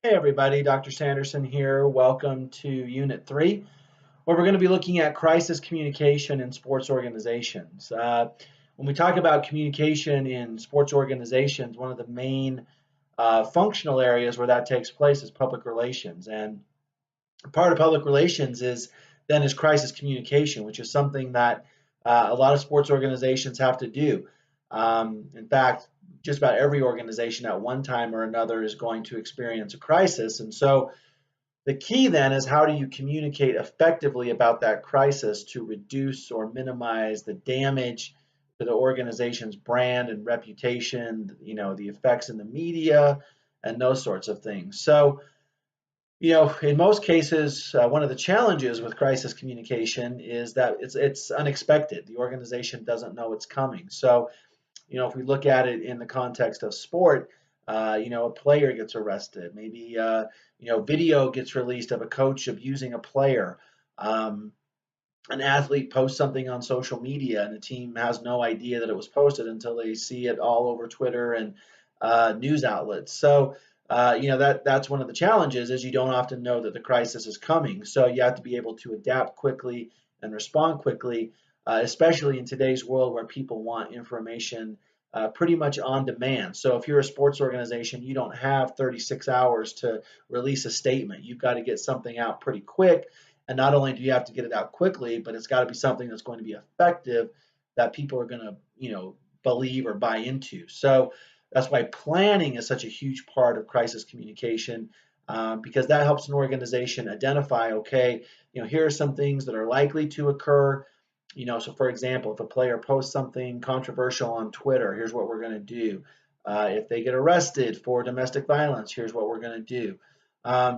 Hey everybody, Dr. Sanderson here. Welcome to Unit 3, where we're going to be looking at crisis communication in sports organizations. When we talk about communication in sports organizations, one of the main functional areas where that takes place is public relations. And part of public relations is crisis communication, which is something that a lot of sports organizations have to do. In fact, just about every organization at one time or another is going to experience a crisis. And so the key then is, how do you communicate effectively about that crisis to reduce or minimize the damage to the organization's brand and reputation, the effects in the media and those sorts of things. So, in most cases, one of the challenges with crisis communication is that it's unexpected. The organization doesn't know it's coming. So, if we look at it in the context of sport, a player gets arrested. Maybe video gets released of a coach abusing a player. An athlete posts something on social media, and the team has no idea that it was posted until they see it all over Twitter and news outlets. So, that's one of the challenges, is you don't often know that the crisis is coming. So you have to be able to adapt quickly and respond quickly, especially in today's world where people want information pretty much on demand. So if you're a sports organization, you don't have 36 hours to release a statement. You've got to get something out pretty quick. And not only do you have to get it out quickly, but it's got to be something that's going to be effective, that people are going to, believe or buy into. So that's why planning is such a huge part of crisis communication, because that helps an organization identify, okay, here are some things that are likely to occur. So for example, if a player posts something controversial on Twitter, here's what we're going to do. If they get arrested for domestic violence, here's what we're going to do.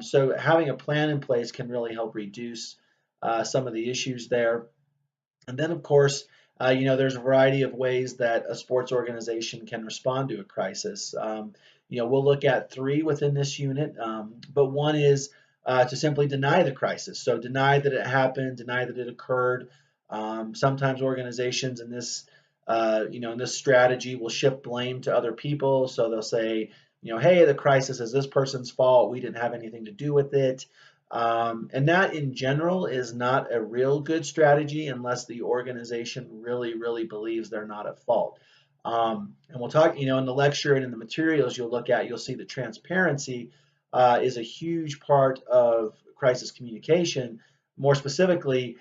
So having a plan in place can really help reduce some of the issues there. And then, of course, there's a variety of ways that a sports organization can respond to a crisis. We'll look at three within this unit, but one is to simply deny the crisis. So deny that it happened, deny that it occurred. Sometimes organizations in this strategy will shift blame to other people. So they'll say, hey, the crisis is this person's fault. We didn't have anything to do with it. And that in general is not a real good strategy unless the organization really, really believes they're not at fault. And we'll talk, in the lecture and in the materials you'll see that transparency is a huge part of crisis communication. More specifically,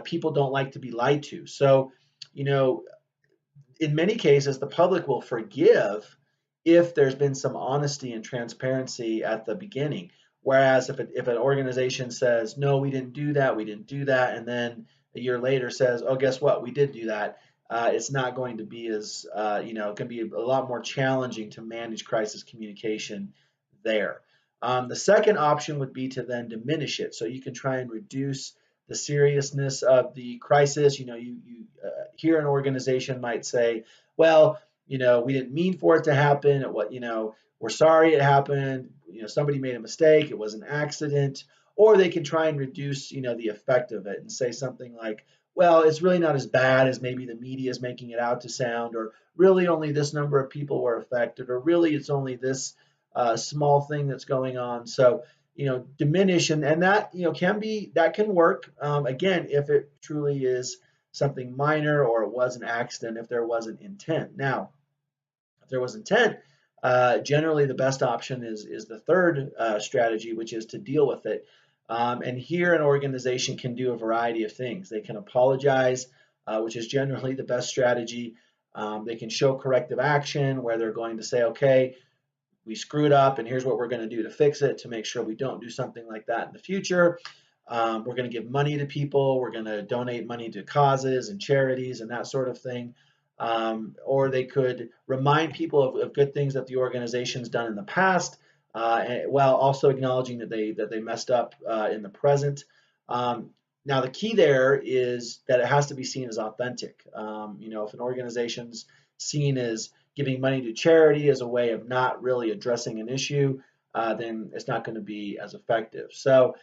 people don't like to be lied to. So, in many cases, the public will forgive if there's been some honesty and transparency at the beginning. Whereas if an organization says, no, we didn't do that, and then a year later says, oh, guess what, we did do that, it's not going to be as, it can be a lot more challenging to manage crisis communication there. The second option would be to then diminish it. So you can try and reduce the seriousness of the crisis. Here an organization might say, well, we didn't mean for it to happen. We're sorry it happened. Somebody made a mistake. It was an accident. Or they can try and reduce, the effect of it and say something like, well, it's really not as bad as maybe the media is making it out to sound, or really only this number of people were affected, or really it's only this small thing that's going on. So, diminish, and that, that can work, again, if it truly is something minor or it was an accident, if there wasn't intent. Now, if there was intent, generally the best option is the third strategy, which is to deal with it. And here an organization can do a variety of things. They can apologize, which is generally the best strategy. They can show corrective action, where they're going to say, okay, we screwed up, and here's what we're going to do to fix it, to make sure we don't do something like that in the future. We're going to give money to people. We're going to donate money to causes and charities and that sort of thing. Or they could remind people of good things that the organization's done in the past, while also acknowledging that they messed up in the present. Now, the key there is that it has to be seen as authentic. If an organization's seen as giving money to charity as a way of not really addressing an issue, then it's not going to be as effective. So,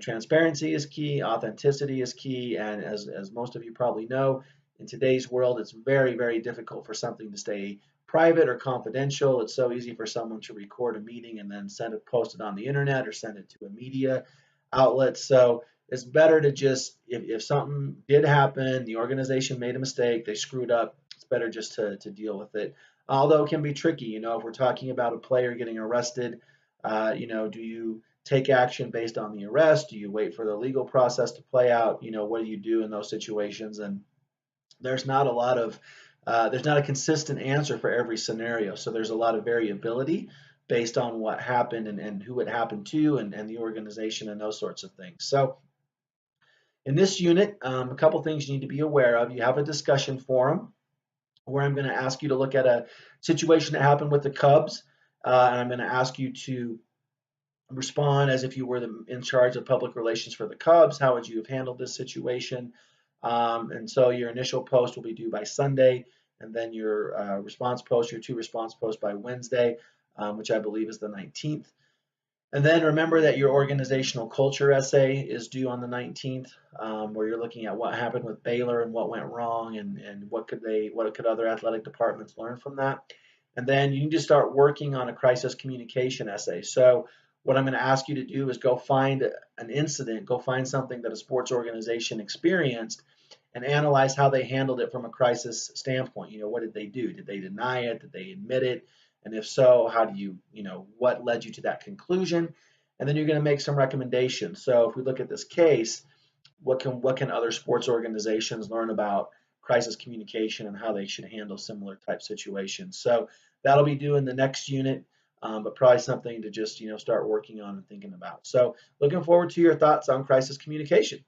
transparency is key, authenticity is key, and as most of you probably know, in today's world, it's very, very difficult for something to stay private or confidential. It's so easy for someone to record a meeting and then post it on the internet or send it to a media outlet. So it's better to just, if something did happen, the organization made a mistake, they screwed up, it's better just to deal with it. Although it can be tricky, if we're talking about a player getting arrested, do you take action based on the arrest? Do you wait for the legal process to play out? What do you do in those situations? And there's not a lot of there's not a consistent answer for every scenario. So there's a lot of variability based on what happened and who it happened to and the organization and those sorts of things. So in this unit, a couple things you need to be aware of. You have a discussion forum where I'm going to ask you to look at a situation that happened with the Cubs, and I'm going to ask you to respond as if you were in charge of public relations for the Cubs. How would you have handled this situation? And so your initial post will be due by Sunday, and then your response post, your 2 response posts by Wednesday, which I believe is the 19th. And then remember that your organizational culture essay is due on the 19th, where you're looking at what happened with Baylor and what went wrong and what could other athletic departments learn from that. And then you need to start working on a crisis communication essay. So what I'm going to ask you to do is go find an incident, go find something that a sports organization experienced and analyze how they handled it from a crisis standpoint. What did they do? Did they deny it? Did they admit it? And if so, how do you, what led you to that conclusion? And then you're going to make some recommendations. So if we look at this case, what can other sports organizations learn about crisis communication and how they should handle similar type situations? So that'll be due in the next unit, but probably something to just, start working on and thinking about. So looking forward to your thoughts on crisis communication.